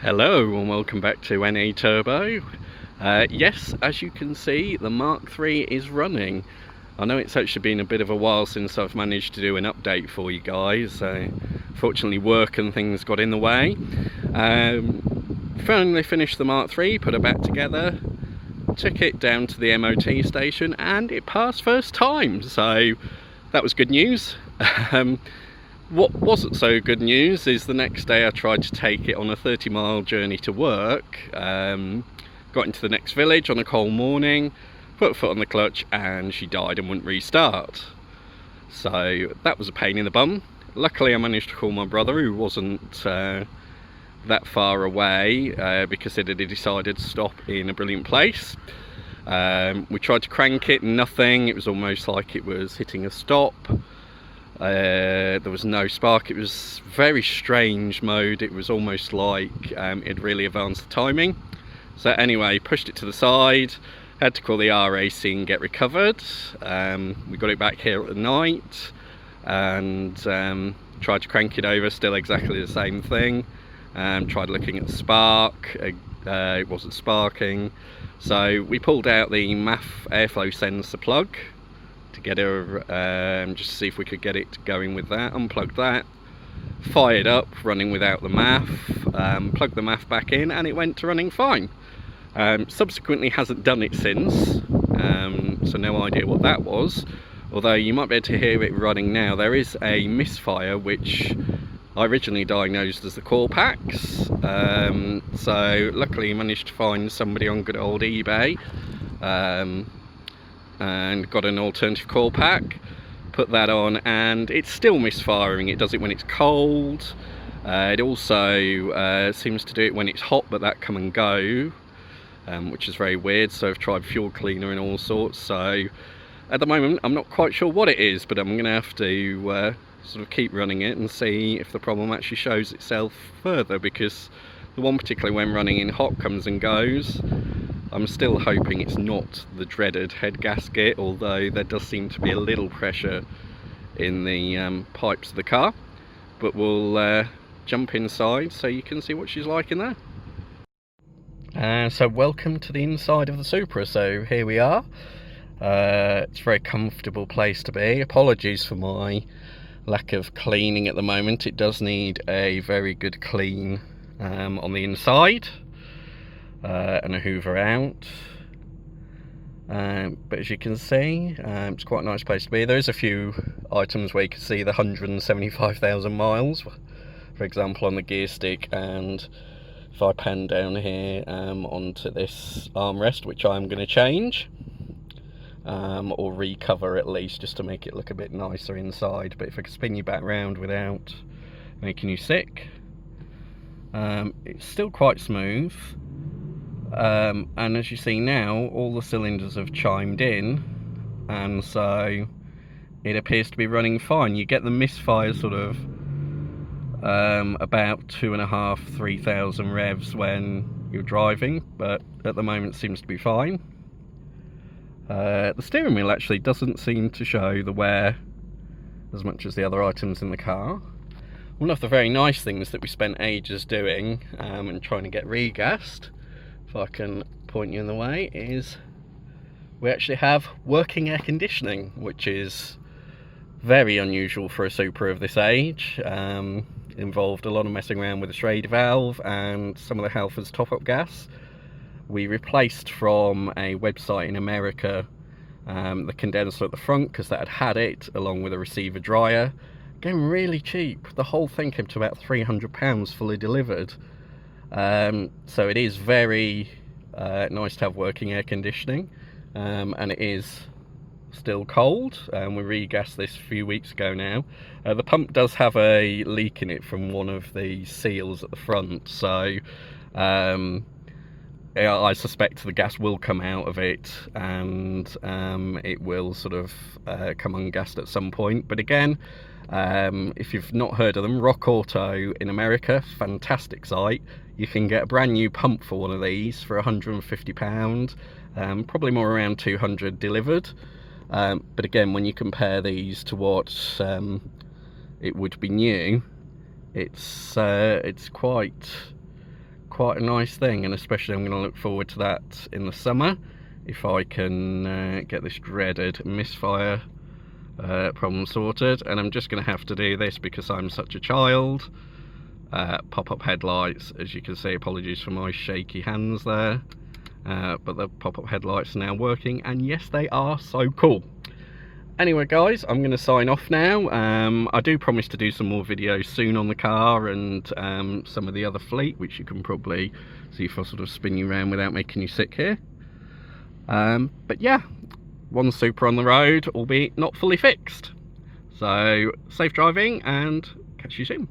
Hello and welcome back to NA Turbo. Yes, as you can see, the Mark III is running. I know it's actually been a bit of a while since I've managed to do an update for you guys. Fortunately, work and things got in the way. Finally finished the Mark III, put it back together, took it down to the MOT station, and it passed first time. So that was good news. What wasn't so good news is the next day I tried to take it on a 30-mile journey to work. Got into the next village on a cold morning, put a foot on the clutch, and she died and wouldn't restart. So that was a pain in the bum. Luckily I managed to call my brother, who wasn't that far away, because it had decided to stop in a brilliant place. We tried to crank it, nothing. It was almost like it was hitting a stop. There was no spark. It was very strange mode. It was almost like it really advanced the timing. So anyway, pushed it to the side, had to call the RAC and get recovered. We got it back here at night and tried to crank it over, still exactly the same thing. Tried looking at the spark, it wasn't sparking. So we pulled out the MAF airflow sensor plug to get her, just to see if we could get it going with that. Unplugged that, fired up, running without the MAF, plugged the MAF back in, and it went to running fine. Subsequently hasn't done it since, so no idea what that was, although you might be able to hear it running now. There is a misfire which I originally diagnosed as the core packs, so luckily managed to find somebody on good old eBay, and got an alternative coil pack, put that on, and it's still misfiring. It does it when it's cold. It also seems to do it when it's hot, but that come and go, which is very weird. So I've tried fuel cleaner and all sorts. So at the moment I'm not quite sure what it is, but I'm gonna have to sort of keep running it and see if the problem actually shows itself further, because the one particularly when running in hot comes and goes. I'm still hoping it's not the dreaded head gasket, although there does seem to be a little pressure in the pipes of the car. But we'll jump inside so you can see what she's like in there. So welcome to the inside of the Supra. So here we are. It's a very comfortable place to be. Apologies for my lack of cleaning at the moment. It does need a very good clean on the inside. And a hoover out, but as you can see, it's quite a nice place to be. There's a few items where you can see the 175,000 miles, for example, on the gear stick, and if I pan down here onto this armrest, which I'm going to change, or recover at least, just to make it look a bit nicer inside. But if I can spin you back round without making you sick, it's still quite smooth. And as you see now, all the cylinders have chimed in, and so it appears to be running fine. You get the misfire sort of about 2,500–3,000 revs when you're driving, but at the moment it seems to be fine. The steering wheel actually doesn't seem to show the wear as much as the other items in the car. One of the very nice things that we spent ages doing and trying to get regassed, if I can point you in the way, is we actually have working air conditioning, which is very unusual for a Supra of this age. Involved a lot of messing around with the Schrader valve and some of the Halfords top-up gas. We replaced from a website in America the condenser at the front, because that had it, along with a receiver dryer. Again, really cheap. The whole thing came to about £300 fully delivered. So it is very nice to have working air conditioning, and it is still cold. We regassed this a few weeks ago now. The pump does have a leak in it from one of the seals at the front, so I suspect the gas will come out of it, and it will sort of come ungassed at some point. But again, if you've not heard of them, Rock Auto in America, fantastic site. You can get a brand new pump for one of these for £150, probably more around 200 delivered. But again, when you compare these to what it would be new, it's quite quite a nice thing, and especially I'm going to look forward to that in the summer if I can get this dreaded misfire problem sorted. And I'm just going to have to do this because I'm such a child. Pop-up headlights, as you can see, apologies for my shaky hands there, but the pop-up headlights are now working, and yes, they are so cool. Anyway guys, I'm going to sign off now. I do promise to do some more videos soon on the car and some of the other fleet, which you can probably see if I sort of spin you around without making you sick here. But yeah, one Supra on the road, albeit not fully fixed. So safe driving and catch you soon.